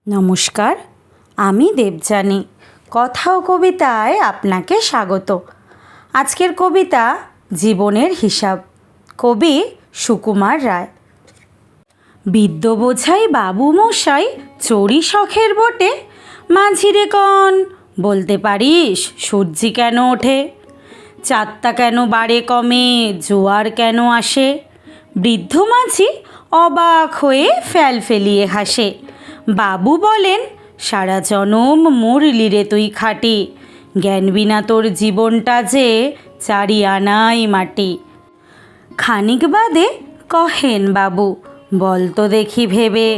নমস্কার, আমি দেবযানী। কথা ও কবিতায় আপনাকে স্বাগত। আজকের কবিতা জীবনের হিসাব, কবি সুকুমার রায়। বিদ্য বোঝাই বাবু মশাই চড়ি শখের বটে, মাঝিরে কন বলতে পারিস সূর্যি কেন ওঠে? চাঁদটা কেন বাড়ে কমে, জোয়ার কেন আসে? বৃদ্ধ মাঝি অবাক হয়ে ফেল ফেলিয়ে হাসে। বাবু বলেন, সারা জনম মরলি রে তুই খাটি, জ্ঞান বিনা তোর জীবনটা যে চারি আনাই মাটি। খানিক বাদে কহেন বাবু, বল তো দেখি ভেবে,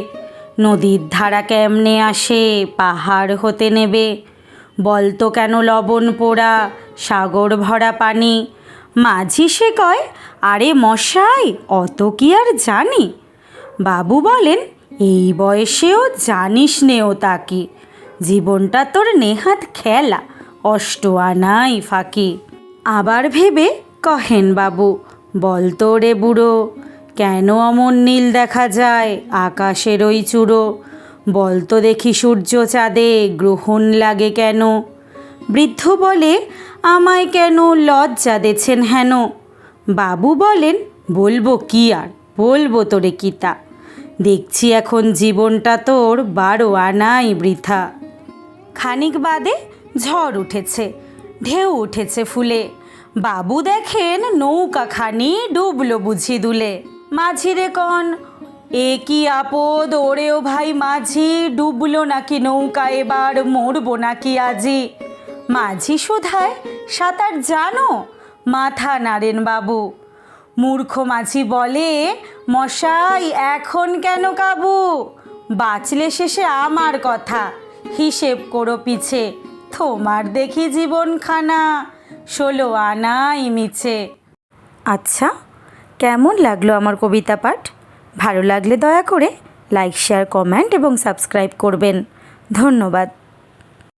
নদীর ধারা কেমনে আসে পাহাড় হতে নেবে? বল তো কেন লবণ পোড়া সাগর ভরা পানি? মাঝি সে কয়, আরে মশাই অত কি আর জানি? বাবু বলেন, এই বয়সেও জানিস নেও তা কি? জীবনটা তোর নেহাত খেলা, অষ্ট আনাই ফাঁকি। আবার ভেবে কহেন বাবু, বল তো রে বুড়ো, কেন অমন নীল দেখা যায় আকাশের ওই চূড়ো? বল তো দেখি সূর্য চাঁদে গ্রহণ লাগে কেন? বৃদ্ধ বলে, আমায় কেন লজ্জা দেছেন হেন? বাবু বলেন, বলবো কি আর, বলবো তোরে কিতা, দেখছি এখন জীবনটা তোর 12 আনাই বৃথা। খানিক বাদে ঝড় উঠেছে, ঢেউ উঠেছে ফুলে। বাবু দেখেন নৌকাখানি ডুবলো বুঝি দুলে। মাঝিরে কন, এ কি আপদ ওরেও ভাই মাঝি, ডুবলো নাকি নৌকা এবার, মরবো নাকি আজি? মাঝি শুধায়, সাঁতার জানো? মাথা নাড়েন বাবু। মূর্খ মাঝি বলে, মশাই এখন কেন কাবু? বাঁচলে শেষে আমার কথা, হিসেব করো পিছে, তোমার দেখি জীবনখানা 16 আনাই মিছে। আচ্ছা, কেমন লাগলো আমার কবিতা পাঠ? ভালো লাগলে দয়া করে লাইক, শেয়ার, কমেন্ট এবং সাবস্ক্রাইব করবেন। ধন্যবাদ।